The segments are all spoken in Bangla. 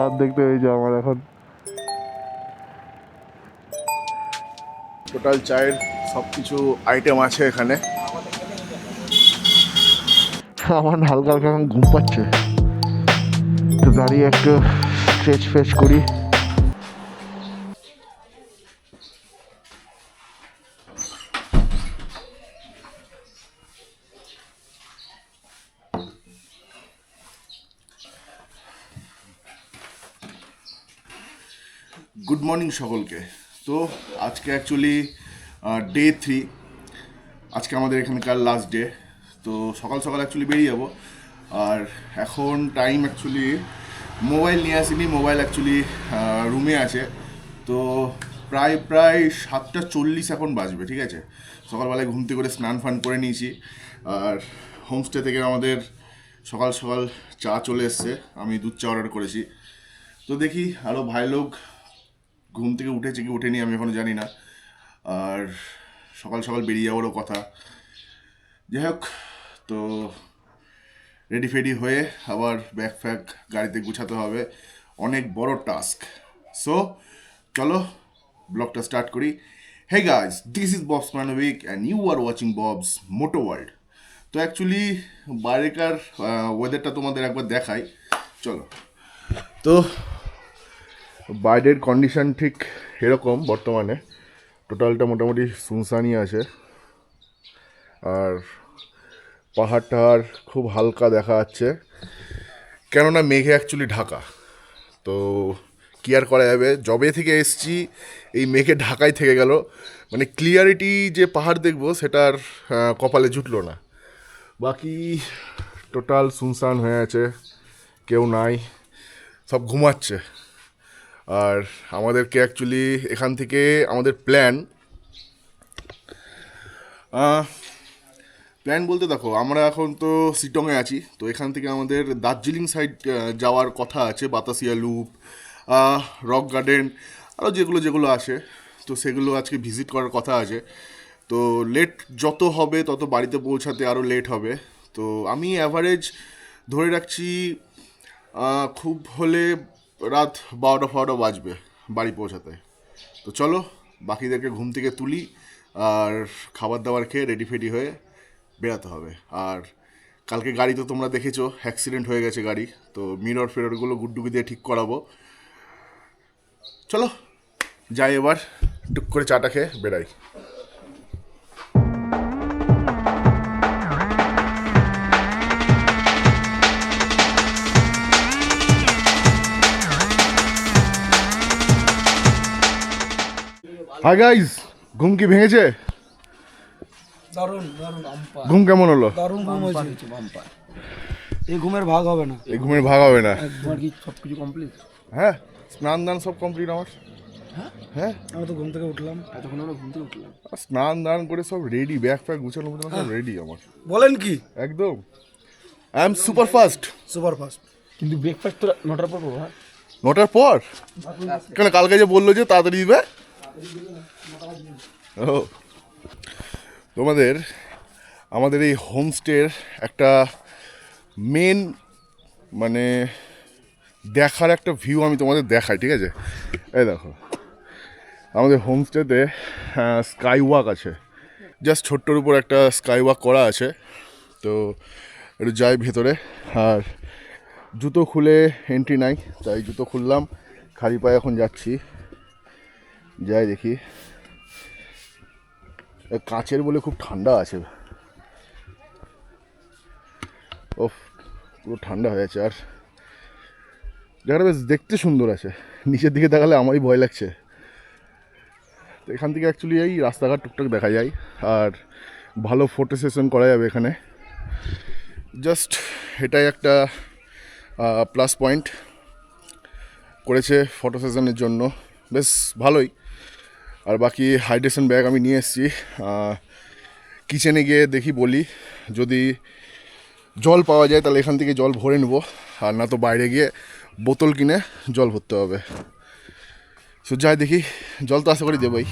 আর দেখতে হয়েছে আমার এখন টোটাল চায়ের সব কিছু আইটেম আছে এখানে। আমার হালকা হালকা এখন ঘুম পাচ্ছে, তো দাঁড়িয়ে একটু স্ট্রেচ ফ্রেচ করি। গুড মর্নিং সকলকে। তো আজকে অ্যাকচুয়ালি ডে 3, আজকে আমাদের এখানকার লাস্ট ডে। তো সকাল সকাল অ্যাকচুয়ালি বেরিয়ে যাবো। আর এখন টাইম অ্যাকচুয়ালি মোবাইল নিয়ে আসিনি, মোবাইল অ্যাকচুয়ালি রুমে আছে। তো প্রায় 7:40 এখন বাজবে, ঠিক আছে। সকালবেলায় ঘুম থেকে করে স্নান ফান করে নিয়েছি। আর হোমস্টে থেকে আমাদের সকাল সকাল চা চলে এসছে, আমি দুধ চা অর্ডার করেছি। তো দেখি আরও ভাই লোক ঘুম থেকে উঠেছে কি উঠেনি আমি এখনও জানি না। আর সকাল সকাল বেরিয়ে যাওয়ারও কথা। যাই হোক, তো রেডি ফেডি হয়ে আবার ব্যাগ ফ্যাগ গাড়িতে গুছাতে হবে, অনেক বড় টাস্ক। সো চলো ব্লগটা স্টার্ট করি। Hey guys, this is Bob's মানবিক and you are watching Bob's moto world. তো অ্যাকচুয়ালি বাইরেকার ওয়েদারটা তোমাদের একবার দেখাই, চলো। তো বাইরের কন্ডিশন ঠিক এরকম বর্তমানে, টোটালটা মোটামুটি সুনসানই আছে। আর পাহাড় টাহাড় খুব হালকা দেখা যাচ্ছে, কেননা মেঘে অ্যাকচুয়ালি ঢাকা। তো কি আর করা যাবে, জবে থেকে এসছি এই মেঘে ঢাকাই থেকে গেল, মানে ক্লিয়ারিটি যে পাহাড় দেখবো সেটার কপালে জুটলো না। বাকি টোটাল সুনসান হয়ে আছে, কেউ নাই, সব ঘুমাচ্ছে। আর আমাদেরকে অ্যাকচুয়ালি এখান থেকে আমাদের প্ল্যান বলতে দেখো, আমরা এখন তো শিটংয়ে আছি। তো এখান থেকে আমাদের দার্জিলিং সাইড যাওয়ার কথা আছে, বাতাসিয়া লুপ, রক গার্ডেন, আরও যেগুলো যেগুলো আছে, তো সেগুলো আজকে ভিজিট করার কথা আছে। তো লেট যত হবে তত বাড়িতে পৌঁছাতে আরও লেট হবে। তো আমি অ্যাভারেজ ধরে রাখছি খুব হলে রাত 12টা বাজবে বাড়ি পৌঁছাতে। তো চলো বাকিদেরকে ঘুম থেকে তুলি, আর খাবার দাবার খেয়ে রেডি ফেডি হয়ে বেরাতে হবে। আর কালকে গাড়ি তো তোমরা দেখেছো, অ্যাক্সিডেন্ট হয়ে গেছে গাড়ি। তো মিরর ফিররগুলো গুড্ডুকি দিয়ে ঠিক করাবো। চলো যাই, এবার টুক করে চাটা খেয়ে বেরাই। হাই গাইস, ঘুম কি ভেঙেছে? দারুণ দারুণ আম্পা, ঘুম কেমন হলো? দারুণ ঘুম হয়েছে বাম্পার। এই ঘুমের ভাগ হবে না, এই ঘুমের ভাগ হবে না। একবার কি সবকিছু কমপ্লিট? হ্যাঁ, স্নান দান সব কমপ্লিট আমার। হ্যাঁ, আমরা তো ঘুম থেকে উঠলাম, এতক্ষণ আমরা ঘুম থেকে উঠলাম, স্নান দান করে সব রেডি, ব্যাগ ফ্যাগ গুছানো সব রেডি আমার। বলেন কি? একদম I am super fast. Super fast. কিন্তু ব্রেকফাস্ট তো 9টার পর করবো। 9টার পর কেন? কালকে যে বললো যে তাড়াতাড়ি দিবে। ও, আমাদের এই হোমস্টের একটা মেন মানে দেখার একটা ভিউ আমি তোমাদের দেখাই, ঠিক আছে? এই দেখো, আমাদের হোমস্টেতে স্কাই ওয়াক আছে, জাস্ট ছোট্টর উপর একটা স্কাই ওয়াক করা আছে। তো একটু যাই ভেতরে, আর জুতো খুলে এন্ট্রি নাই, তাই জুতো খুললাম, খালি পায়ে এখন যাচ্ছি। যাই দেখি, কাঁচের বলে খুব ঠান্ডা আছে, ও পুরো ঠান্ডা হয়ে আছে। আর জায়গাটা বেশ দেখতে সুন্দর আছে, নিচের দিকে দেখালে আমারই ভয় লাগছে। তো এখান থেকে অ্যাকচুয়ালি এই রাস্তাঘাট টুকটাক দেখা যায়, আর ভালো ফটো সেশন করা যাবে এখানে। জাস্ট এটাই একটা প্লাস পয়েন্ট করেছে ফটো সেশনের জন্য, বেশ ভালোই। আর বাকি হাইড্রেশন ব্যাগ আমি নিয়ে এসেছি, কিচেনে গিয়ে দেখি বলি যদি জল পাওয়া যায় তাহলে এখান থেকে জল ভরে নেবো, আর না তো বাইরে গিয়ে বোতল কিনে জল ভরতে হবে। সো যাই দেখি, জল তো আশা করি দেবই।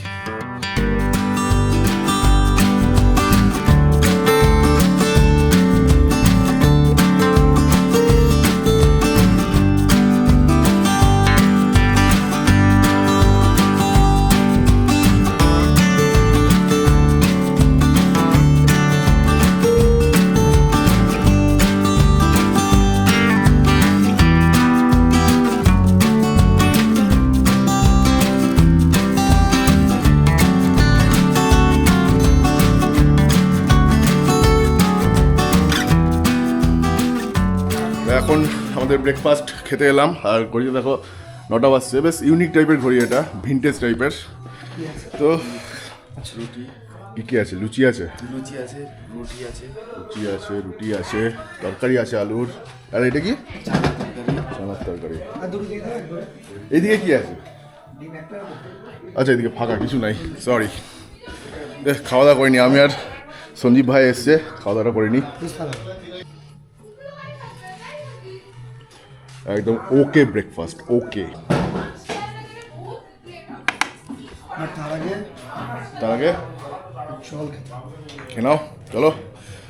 এখন আমাদের ব্রেকফাস্ট খেতে এলাম, আর ঘড়িতে দেখো 9টা বাজছে। বেশ ইউনিক টাইপের ঘড়ি, এটা ভিনটেজ টাইপের। তো কি আছে? লুচি আছে, লুচি আছে, রুটি আছে, রুটি আছে, তরকারি আছে আলুর। আর এটা কি? চানার তরকারি। এইদিকে কি আছে? আচ্ছা, এদিকে ফাঁকা, কিছু নাই, সরি। খাওয়া দাওয়া করিনি আমি, আর সঞ্জীব ভাই এসছে, খাওয়া দাওয়াটা করিনি। একদম ওকে ব্রেকফাস্ট, ওকে। তার আগে খেয়ে নাও, চলো।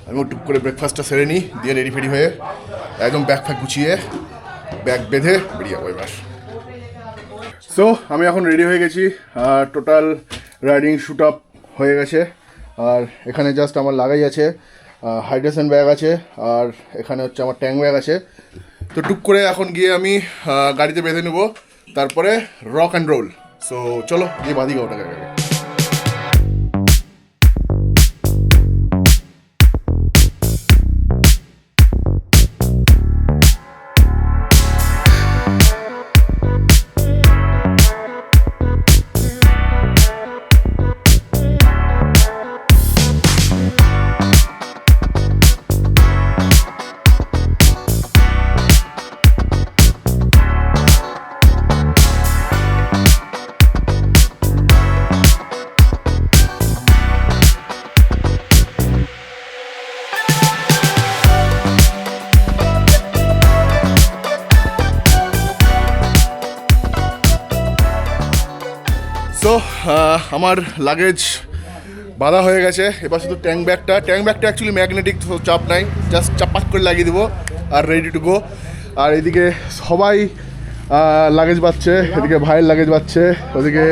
আমিও টুক করে ব্রেকফাস্টটা সেরে নিই, দিয়ে রেডি ফেডি হয়ে একদম ব্যাগ ফ্যাগ গুছিয়ে ব্যাগ বেঁধে বেরিয়ে যাবো এবার। সো আমি এখন রেডি হয়ে গেছি, আর টোটাল রাইডিং শ্যুট আপ হয়ে গেছে। আর এখানে জাস্ট আমার লাগাই আছে, হাইড্রেশন ব্যাগ আছে, আর এখানে হচ্ছে আমার ট্যাঙ্ক ব্যাগ আছে। তো টুক করে এখন গিয়ে আমি গাড়িতে বেঁধে নেবো, তারপরে রক অ্যান্ড রোল। সো চলো গিয়ে বাঁধি ওটাকে। সো আমার লাগেজ বাঁধা হয়ে গেছে, এবার শুধু ট্যাঙ্ক ব্যাগটা অ্যাকচুয়ালি ম্যাগনেটিক, চাপ নাই, জাস্ট চাপাত করে লাগিয়ে দেবো আর রেডি টু গো। আর এদিকে সবাই লাগেজ বাঁধছে, এদিকে ভাইয়ের লাগেজ বাঁধছে, ওদিকে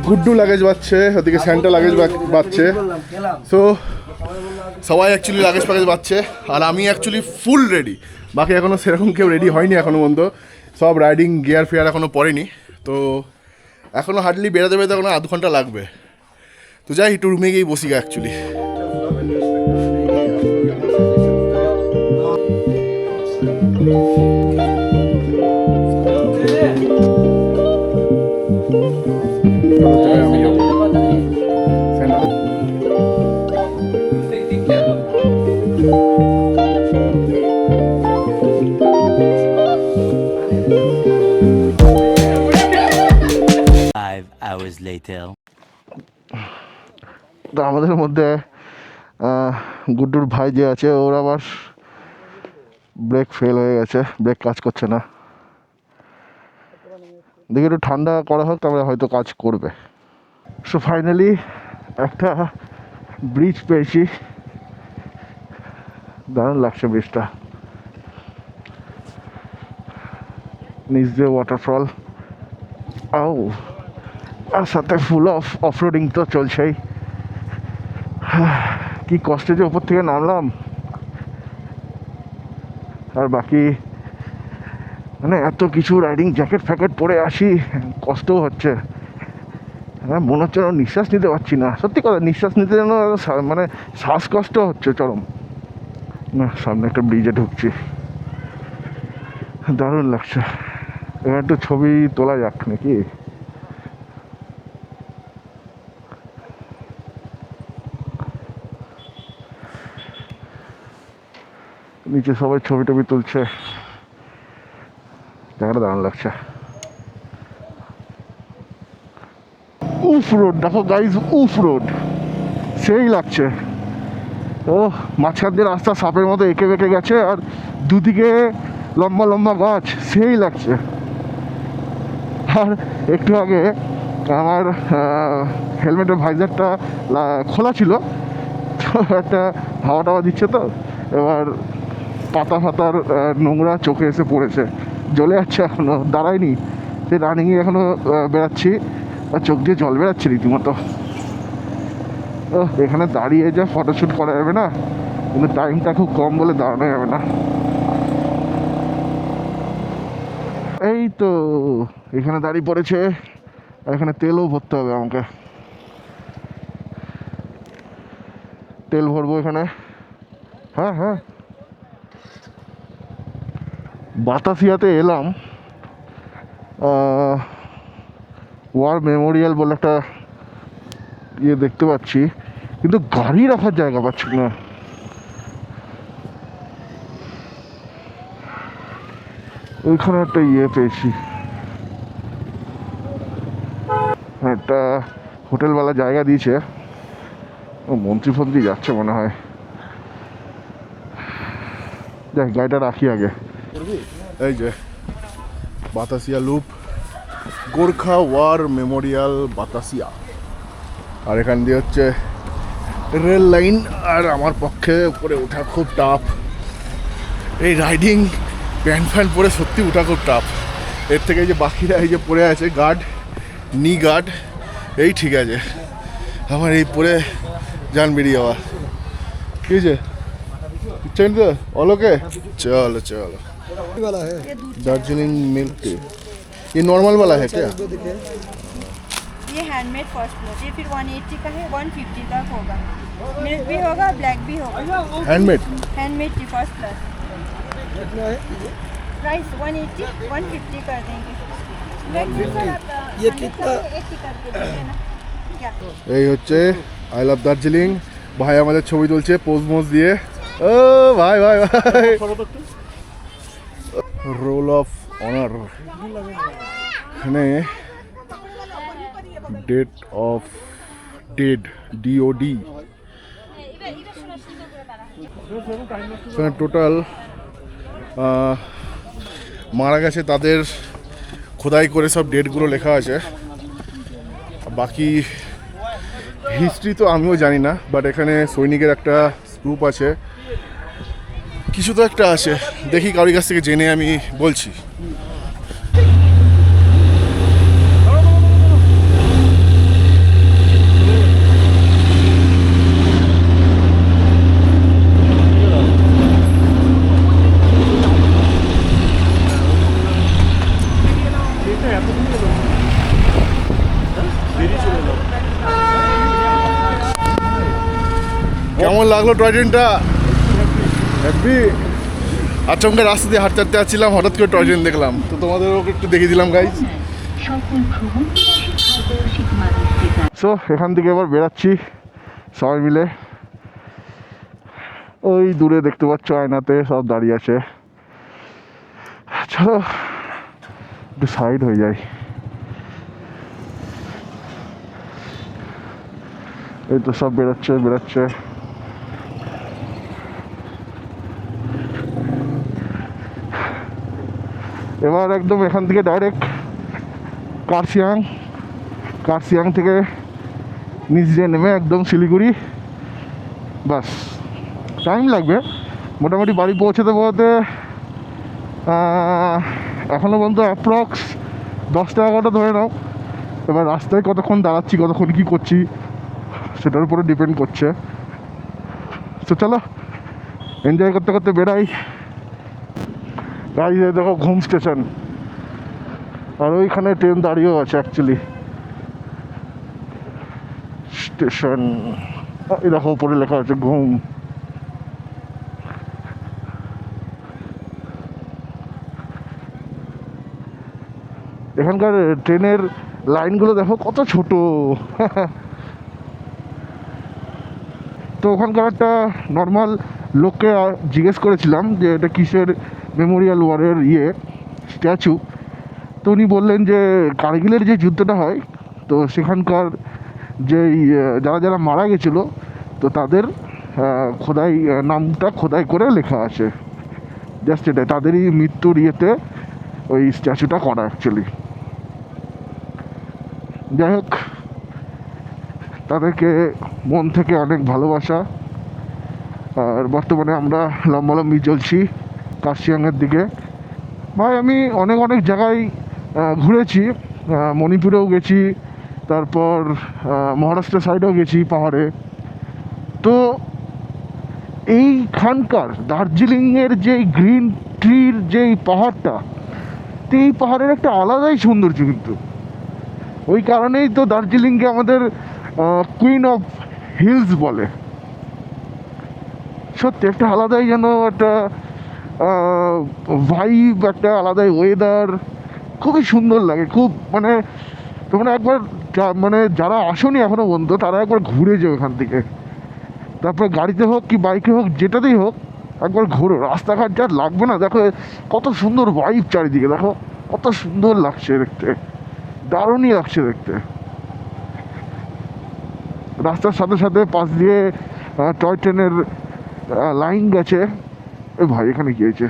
গুড্ডু লাগেজ বাঁধছে, ওদিকে স্যান্টা লাগেজ বাঁধছে। সো সবাই অ্যাকচুয়ালি লাগেজ ফাগেজ বাঁধছে, আর আমি অ্যাকচুয়ালি ফুল রেডি। বাকি এখনও সেরকম কেউ রেডি হয়নি এখনও পর্যন্ত, সব রাইডিং গিয়ার ফিয়ার এখনও পড়েনি। তো এখনও হার্ডলি বেরোতে বেরোতে এখনো আধ ঘন্টা লাগবে। তো যাই একটু রুমে গিয়েই বসি গা অ্যাকচুয়ালি। তো আমাদের মধ্যে গুড্ডুর ভাই যে আছে, ওর আবার ব্রেক ফেল হয়ে গেছে, ব্রেক কাজ করছে না। দেখি একটু ঠান্ডা করা হোক, তারপরে হয়তো কাজ করবে। সো ফাইনালি একটা ব্রিজ পেয়েছি, দারুণ লাগছে ব্রিজটা, নিচ দিয়ে ওয়াটারফল, আর সাথে ফুল অফরোডিং তো চলছেই। কি কষ্টে যে ওপর থেকে নামলাম, আর বাকি মানে এত কিছু রাইডিং জ্যাকেট ফ্যাকেট পরে আসি, কষ্টও হচ্ছে। হ্যাঁ, মনে হচ্ছে নিঃশ্বাস নিতে পারছি না, সত্যি কথা, নিঃশ্বাস নিতে যেন মানে শ্বাসকষ্ট হচ্ছে চরম। না, সামনে একটা ব্রিজে ঢুকছি, দারুণ লাগছে। এবার একটু ছবি তোলা যাক নাকি? নিচে সবাই ছবি টবি তুলছে, জায়গাটা দারুণ লাগছে। উফ রোড দেখো গাইজ, উফ রোড সেই লাগছে। ও মাঝখান দিয়ে রাস্তা সাপের মতো এঁকে বেঁকে গেছে, আর দুদিকে লম্বা লম্বা গাছ, সেই লাগছে। আর একটু আগে আমার হেলমেটের ভাইজারটা খোলা ছিল, তো একটা হাওয়া টাওয়া দিচ্ছে, তো এবার পাতা ফাতার নোংরা চোখে এসে পড়েছে, জ্বলে যাচ্ছে, এখনও দাঁড়ায়নি। সেই রানিংয়ে এখনও বেড়াচ্ছি, আর চোখ দিয়ে জল বেড়াচ্ছে রীতিমতো। ও এখানে দাঁড়িয়ে যা ফটোশ্যুট করা যাবে না, কিন্তু টাইমটা খুব কম বলে দাঁড়ানো যাবে না। এই তো এখানে দাঁড়িয়ে পড়েছে, আর এখানে তেলও ভরতে হবে আমাকে, তেল ভরবো এখানে। হ্যাঁ হ্যাঁ, বাতাসিয়াতে এলাম, ওয়ার মেমোরিয়াল বলে একটা ইয়ে দেখতে পাচ্ছি, কিন্তু গাড়ি রাখার জায়গা পাচ্ছি না। ওইখানে একটা ইয়ে পেয়েছি, একটা হোটেলওয়ালা জায়গা দিয়েছে, ও মন্ত্রী ফন্ত্রী যাচ্ছে মনে হয়। যাই, গাড়িটা রাখি আগে। এই যে Batasia loop, Gorkha war memorial Batasia. আর এখান দিয়ে হচ্ছে রেল লাইন। আর আমার পক্ষে উপরে ওঠা খুব টাফ। এই রাইডিং প্যান্ট ফ্যান্ট পরে সত্যি ওঠা খুব টাফ। এর থেকে এই যে বাকিরা এই যে পরে আছে গার্ড, নি গার্ড, এই ঠিক আছে। আমার এই পরে जान बेरिए যাওয়া কি যে चैन तो ओलोके चलो चलो। वाला है दार्जिलिंग मिल्क टी, ये नॉर्मल वाला है क्या? ये हैंडमेड फर्स्ट फ्लोर, ये फिर 180 का है, 150 तक होगा। मिल्क भी होगा, ब्लैक भी होगा। Handmade handmade T first class, कितना है प्राइस 180 150 कर देंगे। ब्लैक टी सर आप ये कितना 80 करके देंगे ना क्या? এই হচ্ছে আই লাভ দার্জিলিং। ভাই আমাদের ছবি তুলছে পোজ মোজ দিয়ে। ও ভাই ভাই ভাই, রোল অফ অনার। এখানে ডেট অফ ডেড, ডিওডি। এখানে টোটাল মারা গেছে তাদের খোদাই করে সব ডেটগুলো লেখা আছে। বাকি হিস্ট্রি তো আমিও জানি না, বাট এখানে সৈনিকের একটা স্তূপ আছে, কিছু তো একটা আছে। দেখি কারোর কাছ থেকে জেনে আমি বলছি। কেমন লাগলো টয় ট্রেনটা? হ্যাপি? আচমকা রাস্তা দিয়ে হাঁটতে হাঁটতে আসছিলাম, হঠাৎ করে টয় ট্রেন দেখলাম, তো তোমাদেরও একটু দেখিয়ে দিলাম গাইজ। সো এখান থেকে এবার বেরাচ্ছি সবাই মিলে। ওই দূরে দেখতে পাচ্ছ আয়নাতে সব দাঁড়িয়ে আছে। চলো একটু সাইড হয়ে যায়। এই তো সব বেরোচ্ছে বেরোচ্ছে। এবার একদম এখান থেকে ডাইরেক্ট কার্শিয়াং, কার্শিয়াং থেকে নিচ দিয়ে নেমে একদম শিলিগুড়ি। বাস টাইম লাগবে মোটামুটি বাড়ি পৌঁছতে পৌঁছতে এখনও পর্যন্ত অ্যাপ্রক্স 10-11টা ধরে নাও। এবার রাস্তায় কতক্ষণ দাঁড়াচ্ছি, কতক্ষণ কী করছি সেটার উপরে ডিপেন্ড করছে। তো চলো এনজয় করতে করতে বেরাই। গাড়ি দেখো ঘুম স্টেশন, আর ওইখানে ট্রেন দাঁড়িয়েও আছে অ্যাকচুয়ালি স্টেশন। এই দেখো উপরে লেখা আছে ঘুম। এখানকার ট্রেনের লাইনগুলো দেখো কত ছোট। তো ওখানকার একটা নর্মাল লোককে জিজ্ঞেস করেছিলাম যে এটা কিসের মেমোরিয়াল ওয়ারের স্ট্যাচু। তো উনি বললেন যে কার্গিলের যে যুদ্ধটা হয়, তো সেখানকার যেই যারা যারা মারা গেছিলো, তো তাদের খোদাই নামটা খোদাই করে লেখা আছে। জাস্ট এটাই, তাদেরই মৃত্যুর ওই স্ট্যাচুটা করা অ্যাকচুয়ালি। যাই হোক, তাদেরকে মন থেকে অনেক ভালোবাসা। আর বর্তমানে আমরা লম্বালম্বি চলছি কার্শিয়াংয়ের দিকে। ভাই আমি অনেক অনেক জায়গায় ঘুরেছি, মণিপুরেও গেছি, তারপর মহারাষ্ট্র সাইডেও গেছি পাহাড়ে। তো এইখানকার দার্জিলিংয়ের যেই গ্রিন ট্রির যেই পাহাড়টা, তো এই পাহাড়ের একটা আলাদাই সৌন্দর্য। কিন্তু ওই কারণেই তো দার্জিলিংকে আমাদের কুইন অফ হিলস বলে। সত্যি একটা আলাদাই যেন একটা ভাইব, একটা আলাদাই ওয়েদার, খুবই সুন্দর লাগে। খুব মানে তোমরা একবার মানে যারা আসোনি এখনো পর্যন্ত তারা একবার ঘুরে যাও এখান থেকে, তারপরে গাড়িতে হোক কি বাইকে হোক যেটাতেই হোক একবার ঘোরো। রাস্তাঘাট যা লাগবে না, দেখো কত সুন্দর ভাইব চারিদিকে, দেখো কত সুন্দর লাগছে দেখতে, দারুণই লাগছে দেখতে। রাস্তার সাথে সাথে পাশ দিয়ে টয় ট্রেনের লাইন গেছে। এ ভাই এখানে কি হয়েছে?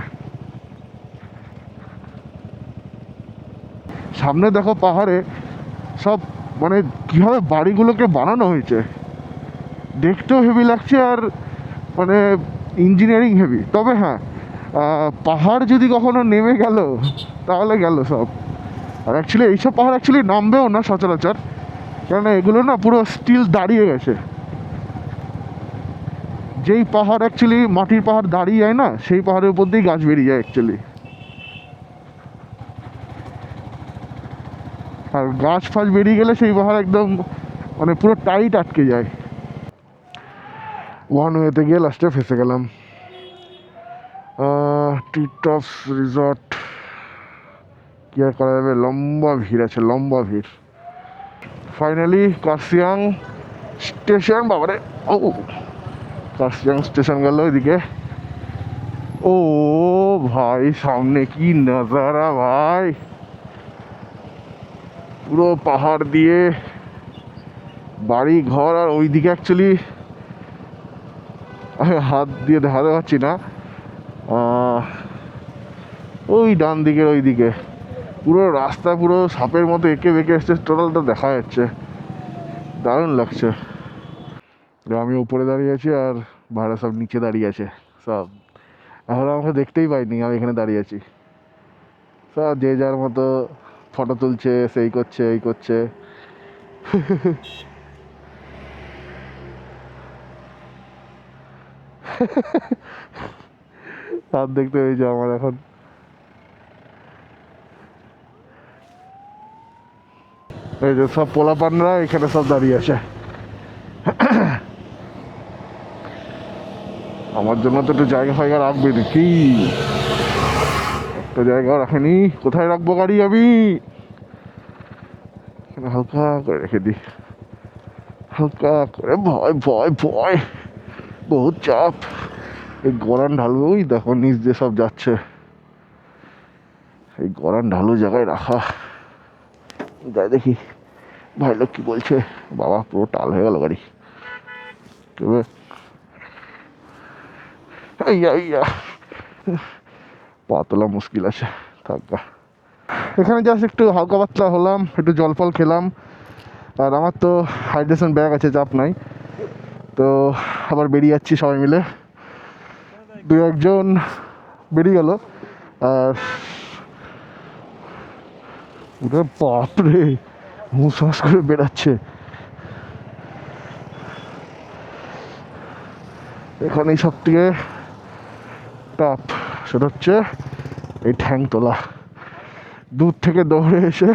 সামনে দেখো পাহাড়ে সব মানে কীভাবে বাড়িগুলোকে বানানো হয়েছে, দেখতেও হেভি লাগছে আর মানে ইঞ্জিনিয়ারিং হেভি। তবে হ্যাঁ, পাহাড় যদি কখনো নেমে গেল তাহলে গেল সব। আর অ্যাকচুয়ালি এইসব পাহাড় অ্যাকচুয়ালি নামবেও না সচরাচর, কেননা এগুলো না পুরো স্টিল দাঁড়িয়ে গেছে। যেই পাহাড় অ্যাকচুয়ালি মাটির পাহাড় দাঁড়িয়ে যায় না, সেই পাহাড়ের উপর দিয়েই গাছ বেরিয়ে যায় অ্যাকচুয়ালি। আর গাছ ফাছ বেরিয়ে গেলে সেই পাহাড় একদম মানে পুরো টাইট আটকে যায়। ওয়ান ওয়েতে গিয়ে লাস্টে ফেসে গেলাম। টি টপস রিসর্ট কি আর করা যাবে, লম্বা ভিড় আছে, লম্বা ভিড়। ফাইনালি কার্শিয়াং স্টেশন, বাবারে ও কার্শিয়াং স্টেশন গেল ওইদিকে। ও ভাই সামনে কি নজারা ভাই, পুরো পাহাড় দিয়ে বাড়ি ঘর। আর ওইদিকে অ্যাকচুয়ালি আমি হাত দিয়ে দেখাতে পারছি না, ওই ডান দিকের ওইদিকে পুরো রাস্তা পুরো সাপের মতো এঁকে বেঁকে এসছে, টোটালটা দেখা যাচ্ছে, দারুণ লাগছে। আমি উপরে দাঁড়িয়ে আছি আর ভাড়া সব নিচে দাঁড়িয়ে আছে সব, এখন আমাকে দেখতেই পাইনি আমি এখানে দাঁড়িয়ে আছি। সব যে যার মতো ফটো তুলছে, সেই করছে এই করছে। হাত দেখতে হয়েছে আমার এখন। এই যে সব পোলাপানরা এখানে সব দাঁড়িয়ে আছে। আমার জন্য তো একটু জায়গা ফায়গা রাখবে নাকি? একটা জায়গা রাখেনি, কোথায় রাখবো গাড়ি আমি? এখানে হালকা করে রেখে দিই, হালকা করে। ভয় ভয় ভয়, বহুত চাপ। এই গরান ঢালু, ওই দেখো নিচ দিয়ে সব যাচ্ছে, এই গরান ঢালু জায়গায় রাখা। যাই দেখি ভাই লোক কি বলছে। বাবা পুরো টাল হয়ে গেল গাড়ি, তবে পা তোলা মুশকিল আছে, থাকা। এখানে জাস্ট একটু হালকা পাতলা হলাম, একটু জল ফল খেলাম। আর আমার তো হাইড্রেশন ব্যাগ আছে, চাপ নাই। তো আবার বেরিয়ে যাচ্ছি সবাই মিলে, দু একজন বেরিয়ে গেল। আর ওটা বাপরে হুঁশ করে বেড়াচ্ছে। এখানেই সব থেকে টাপ সেটা হচ্ছে এই ঠ্যাং তোলা। দূর থেকে দৌড়ে এসে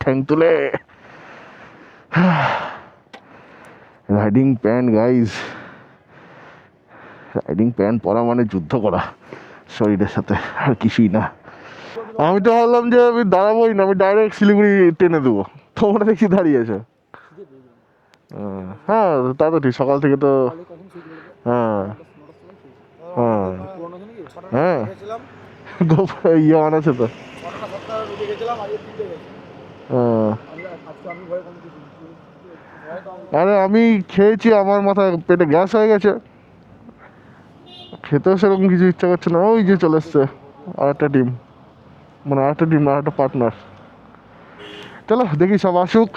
ঠ্যাং তুলে। Riding pant guys, riding pant পরা মানে যুদ্ধ করা শরীরের সাথে, আর কিছুই না। আমি তো ভাবলাম যে আমি দাঁড়াবোই না, আমি ডাইরেক্ট শিলিগুড়ি টেনে দেবো, তোমরা দেখছি দাঁড়িয়েছো। হ্যাঁ তা তো ঠিক, সকাল থেকে তো। হ্যাঁ হ্যাঁ হ্যাঁ ইয়ে অন আছে তো। আরে আমি খেয়েছি, আমার মাথায় পেটে গ্যাস হয়ে গেছে, খেতেও সেরকম কিছু ইচ্ছা করছে না। ওই যে চলে এসছে আর একটা টিম, মানে আর একটা পার্টনার। চলো দেখি সব আসুক,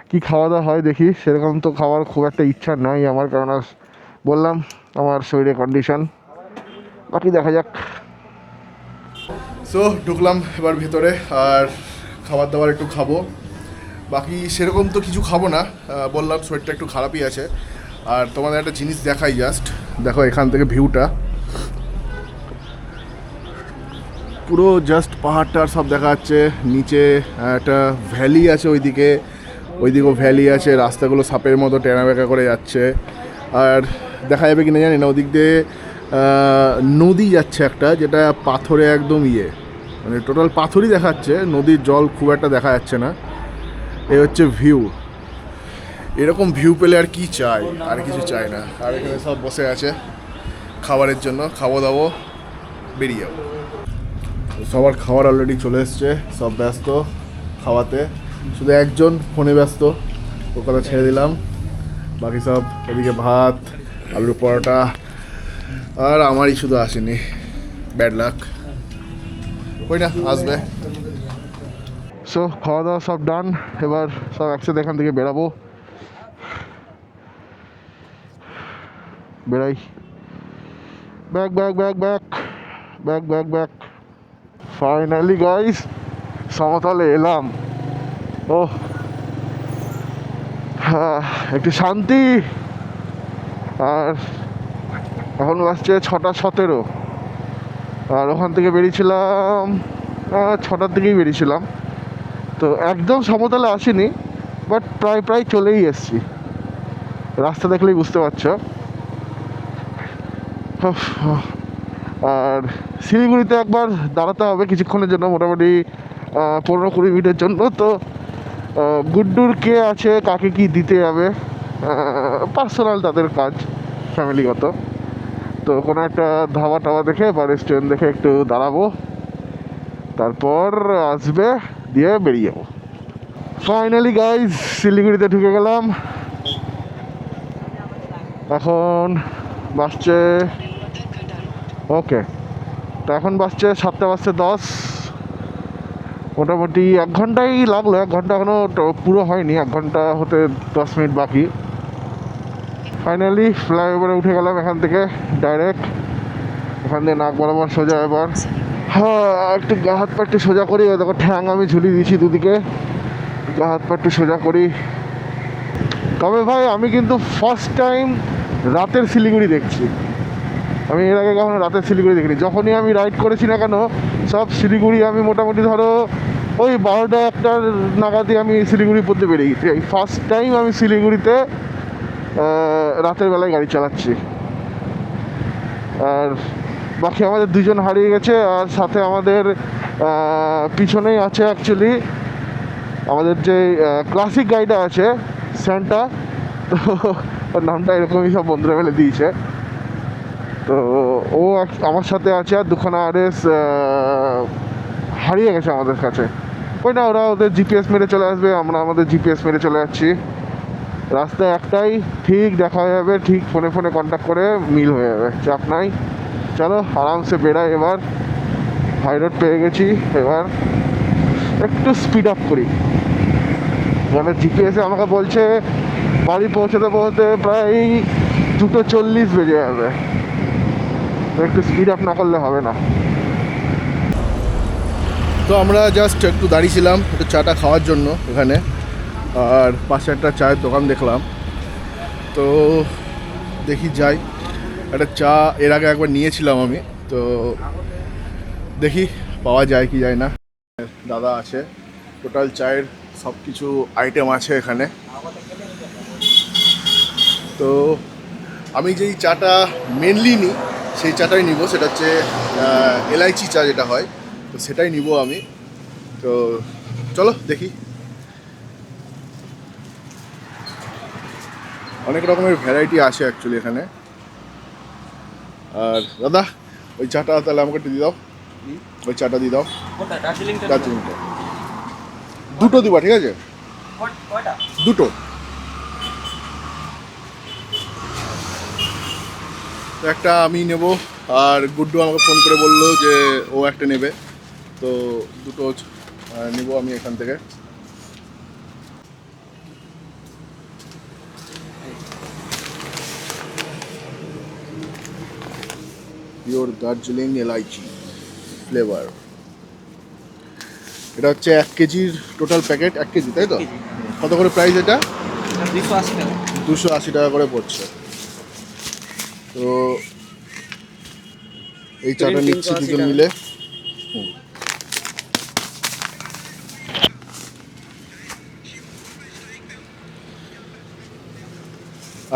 কি খাওয়া দাওয়া হয় দেখি। সেরকম তো খাওয়ার খুব একটা ইচ্ছা নাই আমার, কারণ বললাম আমার শরীরের কন্ডিশন, বাকি দেখা যাক। সো ঢুকলাম এবার ভেতরে, আর খাবার দাবার একটু খাবো। বাকি সেরকম তো কিছু খাবো না, বললাম শরীরটা একটু খারাপই আছে। আর তোমাদের একটা জিনিস দেখাই, জাস্ট দেখো এখান থেকে ভিউটা, পুরো জাস্ট পাহাড়টার সব দেখা যাচ্ছে। নিচে একটা ভ্যালি আছে, ওইদিকেও ভ্যালি আছে, রাস্তাগুলো সাপের মতো টেনা বেঁকা করে যাচ্ছে। আর দেখা যাবে কিনা জানি না, ওদিক দিয়ে নদী যাচ্ছে একটা, যেটা পাথরে একদম মানে টোটাল পাথরই দেখাচ্ছে, নদীর জল খুব একটা দেখা যাচ্ছে না। এই হচ্ছে ভিউ। এরকম ভিউ পেলে আর কি চাই, আর কিছু চাই না। আর এখানে সব বসে আছে খাবারের জন্য, খাবো দাবো, বেরিয়ে যাবো। সবার খাবার অলরেডি চলে এসছে, সব ব্যস্ত খাওয়াতে, শুধু একজন ফোনে ব্যস্ত, ও কথা ছেড়ে দিলাম। বাকি সব এদিকে ভাত, আলুর পরোটা, আর আমারই শুধু আসেনি, ব্যাড লাক। ওই না আসবে। সো খাওয়া দাওয়া সব ডান, এবার সব একসাথে এখান থেকে বেরাবো। বেরাই, back back back back back back back. Finally guys সমতলে এলাম। ও হ্যাঁ, একটু শান্তি। আর এখন বাজছে 6:17, আর ওখান থেকে বেরিয়েছিলাম 6টার দিকেই বেরিয়েছিলাম। তো একদম সমতলে আসিনি, বাট প্রায় চলেই এসছি, রাস্তা দেখলেই বুঝতে পারছো। আর শিলিগুড়িতে একবার দাঁড়াতে হবে কিছুক্ষণের জন্য, মোটামুটি 15-20 মিনিটের জন্য। তো গুড্ডুর কে আছে, কাকে কি দিতে যাবে, পার্সোনাল তাদের কাজ, ফ্যামিলিগত। তো কোনো একটা ধাবা টাবা দেখে বা রেস্টুরেন্ট দেখে একটু দাঁড়াবো, তারপর আসবে, দিয়ে বেরিয়ে যাবো। ফাইনালি গাইজ শিলিগুড়িতে ঢুকে গেলাম। এখন বাসছে ওকে, তো এখন বাসছে 7:10। মোটামুটি 1 ঘন্টাই লাগলো, 1 ঘন্টা এখনও পুরো হয়নি, 1 ঘন্টা হতে 10 মিনিট বাকি। ফাইনালি ফ্লাইওভারে উঠে গেলাম এখান থেকে ডাইরেক্ট, এখান দিয়ে নাক বরাবর সোজা। এবার হ্যাঁ একটু গা হাত পা একটু সোজা করি, দেখো ঠ্যাং আমি ঝুলিয়ে দিয়েছি দুদিকে, গা হাত পা একটু সোজা করি। তবে ভাই আমি কিন্তু ফার্স্ট টাইম রাতের শিলিগুড়ি দেখছি, আমি এর আগে কখনো রাতের শিলিগুড়ি দেখিনি। যখনই আমি রাইড করেছি না কেন, সব শিলিগুড়ি আমি মোটামুটি ধরো ওই 12টা-1টার নাগাদই আমি শিলিগুড়ি পড়তে বেরিয়ে গেছি। এই ফার্স্ট টাইম আমি শিলিগুড়িতে রাতের বেলায় গাড়ি চালাচ্ছি। আর বাকি আমাদের 2জন হারিয়ে গেছে, আর সাথে আমাদের পিছনেই আছে অ্যাকচুয়ালি আমাদের যে ক্লাসিক গাড়িটা আছে স্যান্টা, তো ওর নামটা এরকমই সব বন্ধুরা মিলে দিয়েছে। তো ও আমার সাথে আছে, আর 2খানা RS হারিয়ে গেছে আমাদের কাছে। ওই না, ওরা ওদের জিপিএস মেরে চলে আসবে, আমরা আমাদের জিপিএস মেরে চলে যাচ্ছি। রাস্তা একটাই, ঠিক দেখা হয়ে যাবে, ঠিক ফোনে কন্ট্যাক্ট করে মিল হয়ে যাবে, চাপ নাই। চলো আরামসে বেড়াই। এবার হাই রোড পেয়ে গেছি, এবার একটু স্পিড আপ করি। মানে জিপিএসে আমাকে বলছে বাড়ি পৌঁছতে প্রায় 2:40 বেজে যাবে, একটু স্পিড আপ না করলে হবে না। তো আমরা জাস্ট একটু দাঁড়িয়েছিলাম একটু চাটা খাওয়ার জন্য এখানে, আর পাশে একটা চায়ের দোকান দেখলাম, তো দেখি যাই। একটা চা এর আগে একবার নিয়েছিলাম আমি, তো দেখি পাওয়া যায় কি যায় না। দাদা আছে, টোটাল চায়ের সব কিছু আইটেম আছে এখানে। তো আমি যেই চাটা মেনলি নিই সেই চাটাই নিব, সেটা হচ্ছে এলাইচি চা যেটা হয়, তো সেটাই নিব আমি। তো চলো দেখি। অনেক রকমের ভ্যারাইটি আছে অ্যাকচুয়ালি এখানে। আর দাদা ওই চাটা তাহলে আমাকে একটু দিয়ে দাও, ওই চাটা দিয়ে দাও, দার্জিলিংটা 2টো দিবা, ঠিক আছে? 2টো। তো একটা আমি নেব, আর গুড্ডু আমাকে ফোন করে বললো যে ও একটা নেবে, তো 2টো নেব আমি এখান থেকে। Pure Darjeeling elaichi flavour. এটা হচ্ছে 1 কেজির টোটাল প্যাকেট, 1 কেজি তাই তো? কত করে প্রাইস এটা? 280 টাকা। 280 টাকা করে পড়ছে। তো এই চাটা নিচ্ছি 2জন মিলে।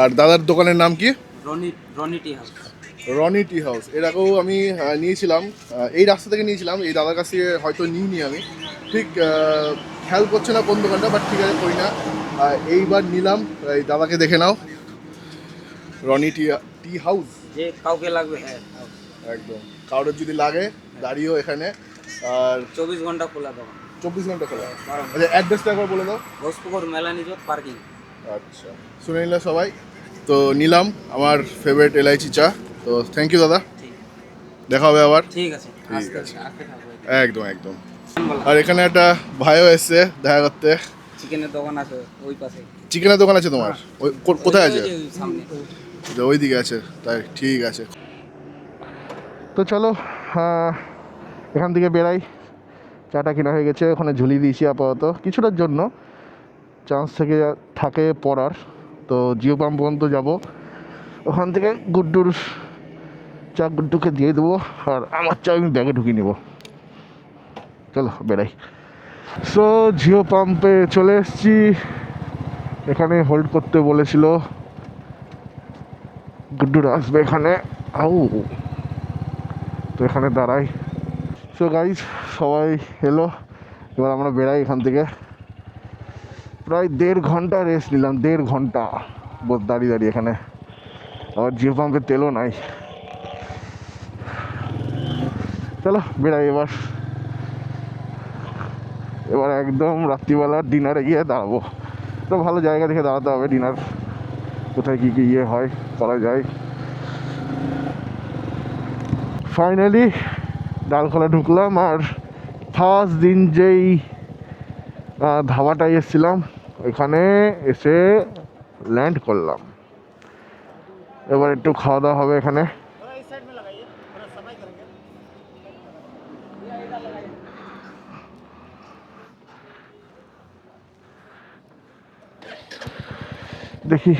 আর দাদার দোকানের নাম কি? Roni tea house. Roni tea house, এর আগেও আমি নিয়েছিলাম, এই রাস্তা থেকে নিয়েছিলাম, এই দাদার কাছ থেকে হয়তো নিইনি আমি, ঠিক খেয়াল করছে না কোন দোকানটা, বাট ঠিক আছে করি না, এইবার নিলাম। এই দাদাকে দেখে নাও, রনি টি হাউস, যে কাউকে লাগবে হ্যাঁ একদম কারোর যদি লাগে দাঁড়িয়েও এখানে, আর 24 ঘন্টা খোলা দোকান। 24 ঘন্টা খোলা। আচ্ছা অ্যাড্রেসটা একবার বলে দাও। ঘোষপুকুর মেলানি রোড পার্কিং। আচ্ছা শুনে নিলে সবাই, তো নিলাম আমার ফেভারিট এলাইচি চা। তো থ্যাংক ইউ দাদা, দেখা হবে আবার। ঠিক আছে ঠিক আছে, আসতে থাকবো। একদম একদম। আর এখানে একটা ভাইও এসছে দেখা করতে। চিকেনের দোকান আছে ওই পাশে। চিকেনের দোকান আছে তোমার? ওই কোথায় আছে? ওই যে সামনে। ওই দিকে আছে, তাই ঠিক আছে। তো চলো এখান থেকে বেরাই। চাটা কেনা হয়ে গেছে, ওখানে ঝুলিয়ে দিয়েছি আপাতত কিছুটার জন্য, চান্স থেকে থাকে পড়ার। তো জিও পাম্প পর্যন্ত যাবো, ওখান থেকে গুড্ডুর চা গুড্ডুকে দিয়ে দেবো, আর আমার চা আমি ব্যাগে ঢুকিয়ে নেবো। চলো বেরাই। সো জিও পাম্পে চলে এসেছি, এখানে হোল্ড করতে বলেছিল, গুড্ডুর আসবে এখানে। আউ, তো এখানে দাঁড়াই। সো গাইজ সবাই এলো, এবার আমরা বেরাই এখান থেকে। প্রায় 1.5 ঘন্টা রেস্ট নিলাম, 1.5 ঘন্টা দাঁড়িয়ে দাঁড়িয়ে এখানে। আবার জিও পাম্পে তেলও নাই। চলো বেরাই এবার। এবার একদম রাত্রিবেলা ডিনারে গিয়ে দাঁড়াবো। তো ভালো জায়গা দেখে দাঁড়াতে হবে, ডিনার কোথায় কী কী ইয়ে হয় করা যায়। ফাইনালি ডালখোলা ঢুকলাম, আর ফার্স্ট দিন যেই ধাবাটায় এসেছিলাম ওইখানে এসে ল্যান্ড করলাম। এবার একটু খাওয়া দাওয়া হবে এখানে। দেখি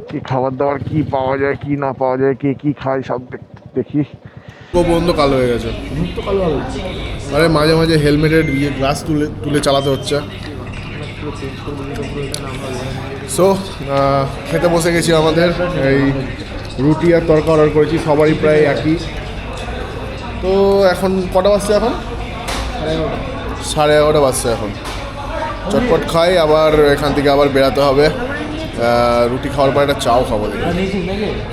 কি খাবার দাবার কি পাওয়া যায় কি না পাওয়া যায়, কে কি খায় সব দেখি। বন্ধ কালো হয়ে গেছে, আরে মাঝে মাঝে হেলমেটের গ্লাস তুলে তুলে চালাতে হচ্ছে। সো খেতে বসে গেছি, আমাদের এই রুটি আর তরকা অর্ডার করেছি, সবারই প্রায় একই। তো এখন কটা বাজছে? এখন 11:30 বাজছে। এখন চটপট খাই, আবার এখান থেকে আবার বেরাতে হবে। রুটি খাওয়ার পর একটা চাও খাবো দেখি,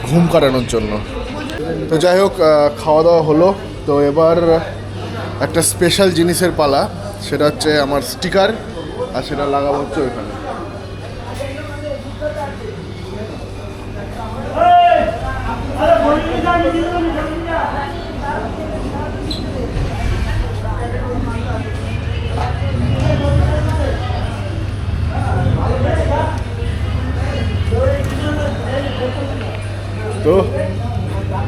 ঘুম কাটানোর জন্য। তো যাই হোক, খাওয়া দাওয়া হলো। তো এবার একটা স্পেশাল জিনিসের পালা, সেটা হচ্ছে আমার স্টিকার, আর সেটা লাগাবো হচ্ছে ওইখানে। তো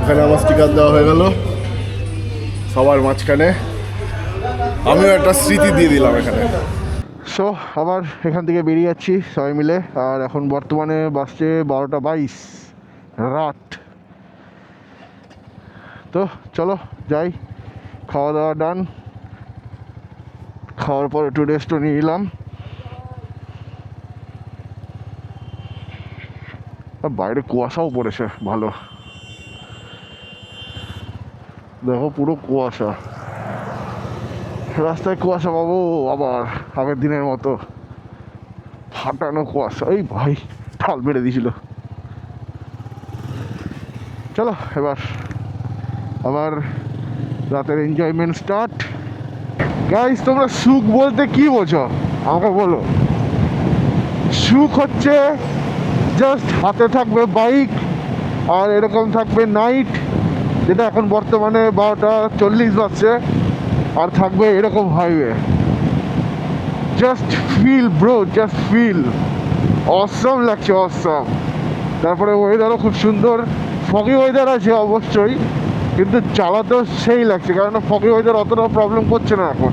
এখানে আমার স্টিকার দেওয়া হয়ে গেল সবার মাঝখানে, আমিও একটা স্মৃতি দিয়ে দিলাম এখানে। সো আবার এখান থেকে বেরিয়ে যাচ্ছি সবাই মিলে, আর এখন বর্তমানে বাজছে 12:22 রাত। তো চলো যাই, খাওয়া দাওয়া ডান, খাওয়ার পর একটু রেস্টও নিয়ে নিলাম। আর বাইরে কুয়াশাও পড়েছে ভালো, দেখো পুরো কুয়াশা, রাস্তায় কুয়াশা পাবো আবার আগের দিনের মতো ফাটানো কুয়াশা। এই ভাই ঠাল বেড়ে দিয়েছিল। চলো এবার আবার রাতের এনজয়মেন্ট স্টার্ট। গাইস তোমরা সুখ বলতে কি বোঝো আমাকে বলো? সুখ হচ্ছে জাস্ট হাতে থাকবে বাইক, আর এরকম থাকবে নাইট, যেটা এখন বর্তমানে 12:40 বাজছে, আর থাকবে এরকম highway. Just feel bro, just feel awesome লাগছে, অসম। তারপরে ওয়েদারও খুব সুন্দর, ফগি ওয়েদার আছে অবশ্যই, কিন্তু চালাতেও সেই লাগছে, কারণ ফগি ওয়েদার অতটা প্রবলেম করছে না এখন।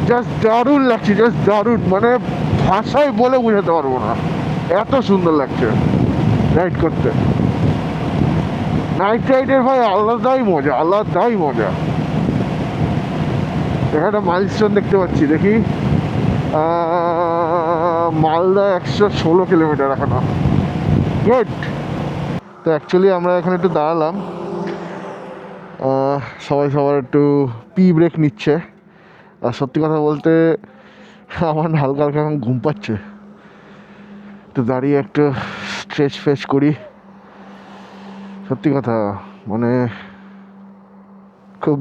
জাস্ট দারুণ লাগছে, জাস্ট দারুণ, মানে ভাষায় বলে বোঝাতে পারবো না, এত সুন্দর লাগছে রাইড করতে। নাইট রাইডের ভাই আলাদাই মজা, আলাদাই মজা। এখানে মাইলস্টোন দেখতে পাচ্ছি, দেখি মালদা 116 কিলোমিটার এখনো। গেট তো অ্যাকচুয়ালি আমরা এখানে একটু দাঁড়ালাম, সবাই সবার একটু পি ব্রেক নিচ্ছে। আর সত্যি কথা বলতে আমার না হালকা হালকা এখন ঘুম পাচ্ছে, তো দাঁড়িয়ে একটু স্ট্রেচ ফ্রেচ করি। সত্যি কথা মানে খুব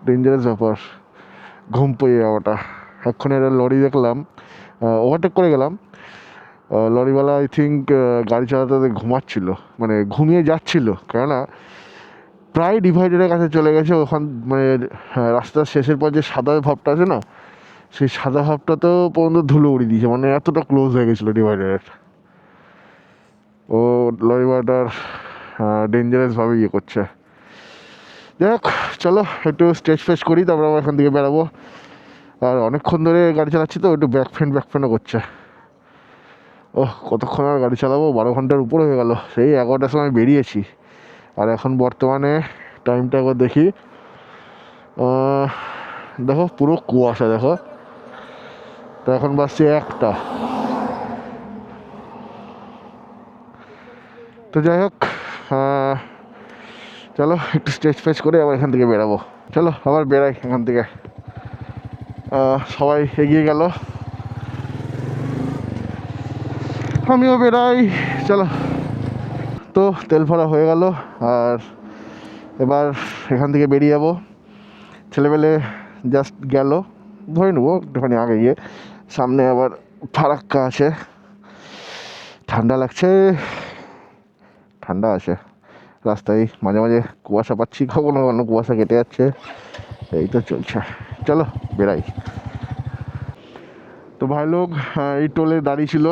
ডেঞ্জারাস ব্যাপার ঘুম পেয়ে যাওয়াটা। এক্ষুনি একটা লরি দেখলাম, ওভারটেক করে গেলাম। লরিওয়ালা আই থিঙ্ক গাড়ি চালাতে ঘুমাচ্ছিল, মানে ঘুমিয়ে যাচ্ছিল, কেননা প্রায় ডিভাইডারের কাছে চলে গেছে। ওখান মানে রাস্তার শেষের পর যে সাদা ভাবটা আছে না, সেই সাদা ভাবটাতেও পর্যন্ত ধুলো উড়িয়ে দিয়েছে, মানে এতটা ক্লোজ হয়ে গেছিলো ডিভাইডারের। ও লরিওয়ালাটার ডেঞ্জারাসভাবে ইয়ে করছে। যাই হোক, চলো একটু স্ট্রেচ ফ্রেচ করি, তারপর আমরা এখান থেকে বেরাবো। আর অনেকক্ষণ ধরে গাড়ি চালাচ্ছি তো একটু ব্যাক ফ্রেন্ডও করছে। ওহ, কতক্ষণ আর গাড়ি চালাবো, 12 ঘন্টার উপরে হয়ে গেল। সেই 11টার সময় বেরিয়েছি, আর এখন বর্তমানে টাইমটা একবার দেখি। দেখো পুরো কুয়াশা, দেখো তো এখন বাজছে 1টা। তো যাই হোক, চলো একটু স্ট্রেচ ফ্রেচ করে আবার এখান থেকে বেরাবো। চলো আবার বেরাই এখান থেকে। সবাই এগিয়ে গেল, আমিও বেরাই। চলো, তো তেল ভরা হয়ে গেল, আর এবার এখান থেকে বেরিয়ে যাবো। ছেলেবেলে জাস্ট গেল, ধরে নেবো একটুখানি আগে গিয়ে। সামনে আবার ফারাক্কা আছে, ঠান্ডা লাগছে, ঠান্ডা আছে রাস্তায়। মাঝে মাঝে কুয়াশা পাচ্ছি, কখনো কখনো কুয়াশা কেটে যাচ্ছে, এই তো চলছে। চলো বেরাই। তো ভাই লোক এই টোলে দাঁড়িয়ে ছিল,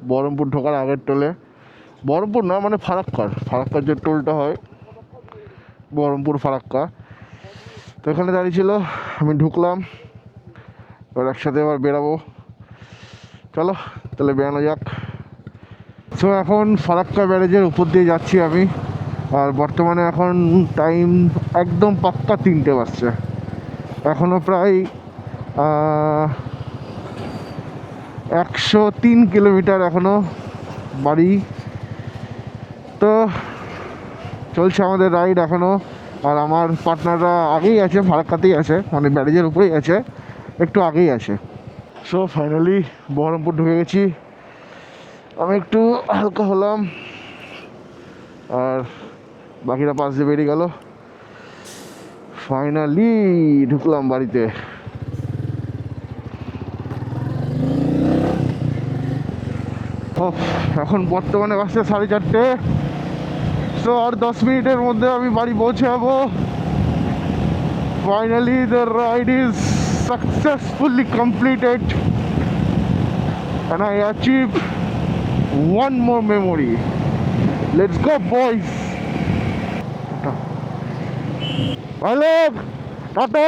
বহরমপুর ঢোকার আগের টোলে। বহরমপুর না, মানে ফারাক্কার যে টোলটা হয়, বহরমপুর ফারাক্কা। তো এখানে দাঁড়িয়ে ছিল, আমি ঢুকলাম। এবার একসাথে এবার বেরাবো। চলো তাহলে বেরানো যাক। সো এখন ফারাক্কা ব্যারেজের উপর দিয়ে যাচ্ছি আমি। আর বর্তমানে এখন টাইম একদম পাক্কা 3টে বাজছে। এখনও প্রায় 103 কিলোমিটার এখনও বাড়ি। তো চলছে আমাদের রাইড এখনও। আর আমার পার্টনাররা আগেই আছে, ফারাক্কাতেই আছে, মানে ব্যারেজের উপরেই আছে, একটু আগেই আছে। সো ফাইনালি বহরমপুর ঢুকে গেছি। আমি একটু হালকা হলাম, আর বাকিরা পাশ দিয়ে বেরিয়ে গেল। ফাইনালি ঢুকলাম বাড়িতে। এখন বর্তমানে বাজছে 4:30। সো আর 10 মিনিটের মধ্যে আমি বাড়ি পৌঁছে যাবো। Finally the ride is successfully completed and I achieved one more memory. Let's go boys. Hello, Tata.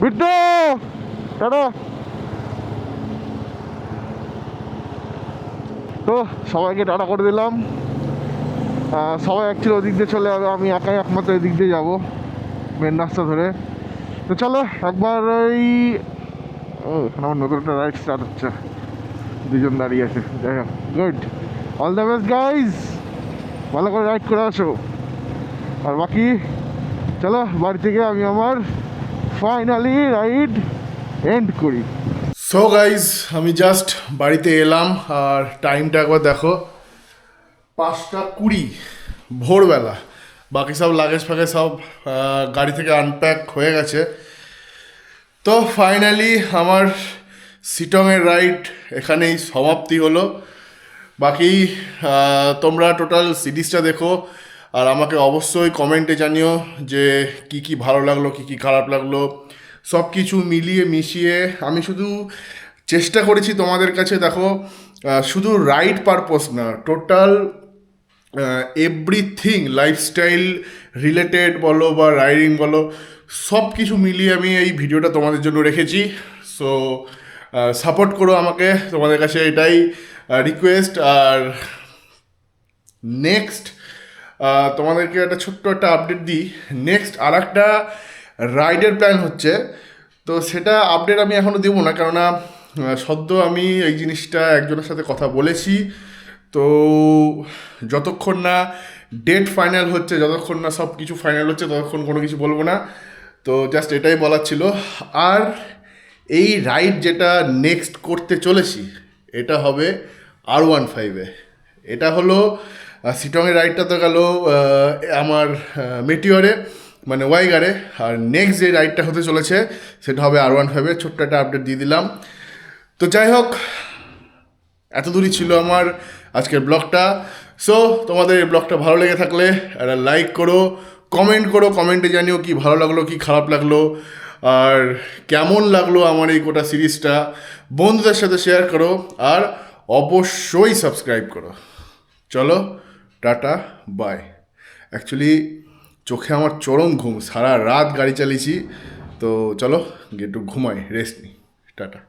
Bitte. Tata. তো সবাইকে টাটা করে দিলাম। সবাই অ্যাকচুয়ালি ওদিক দিয়ে চলে যাবে, আমি একাই একমাত্র এদিক দিয়ে যাবো মেন রাস্তা ধরে। তো চলো একবার ওই এখানে আমার নতুন একটা রাইড স্টার্ট হচ্ছে, দুজন দাঁড়িয়ে আছে। যাই হোক, good, all the best guys, ভালো করে রাইড করে আসো। আর বাকি চলো বাড়ি থেকে আমি আমার ফাইনালি রাইড এন্ড করি। সো গাইজ, আমি জাস্ট বাড়িতে এলাম, আর টাইমটা একবার দেখো, 5:20 ভোরবেলা। বাকি সব লাগেজ ফাগেজ সব গাড়ি থেকে আনপ্যাক হয়ে গেছে। তো ফাইনালি আমার শিটংয়ের রাইড এখানেই সমাপ্তি হলো। বাকি তোমরা টোটাল সিরিজটা দেখো, আর আমাকে অবশ্যই কমেন্টে জানিও যে কি কি ভালো লাগলো, কি কি খারাপ লাগলো। সব কিছু মিলিয়ে মিশিয়ে আমি শুধু চেষ্টা করেছি তোমাদের কাছে, দেখো শুধু রাইড পারপোজ না, টোটাল এভরিথিং লাইফস্টাইল রিলেটেড বলো বা রাইডিং বলো, সব কিছু মিলিয়ে আমি এই ভিডিওটা তোমাদের জন্য রেখেছি। সো সাপোর্ট করো আমাকে, তোমাদের কাছে এটাই রিকোয়েস্ট। আর নেক্সট তোমাদেরকে একটা ছোট্ট একটা আপডেট দিই। নেক্সট আর একটা রাইডের প্ল্যান হচ্ছে, তো সেটা আপডেট আমি এখনও দেবো না, কেননা সদ্য আমি এই জিনিসটা একজনের সাথে কথা বলেছি, তো যতক্ষণ না ডেট ফাইনাল হচ্ছে, যতক্ষণ না সব কিছু ফাইনাল হচ্ছে, ততক্ষণ কোনো কিছু বলবো না। তো জাস্ট এটাই বলার ছিল। আর এই রাইড যেটা নেক্সট করতে চলেছি, এটা হবে R15-এ। এটা হলো শিটংয়ের রাইডটা তো গেল আমার মেটিওরে, মানে ওয়াইগারে। আর নেক্সট যে রাইডটা হতে চলেছে সেটা হবে R15-এ। ছোট্ট একটা আপডেট দিয়ে দিলাম। তো যাই হোক, এত দূরই ছিল আমার আজকের ব্লগটা। সো তোমাদের এই ব্লগটা ভালো লেগে থাকলে একটা লাইক করো, কমেন্ট করো, কমেন্টে জানিও কি ভালো লাগলো কি খারাপ লাগলো, আর কেমন লাগলো আমার এই গোটা সিরিজটা। বন্ধুদের সাথে শেয়ার করো, আর অবশ্যই সাবস্ক্রাইব করো। চলো, টাটা, বাই। অ্যাকচুয়ালি চোখে আমার চরম ঘুম, সারা রাত গাড়ি চালিয়েছি। তো চলো গিয়ে একটু ঘুমাই, রেস্ট নিই। টাটা।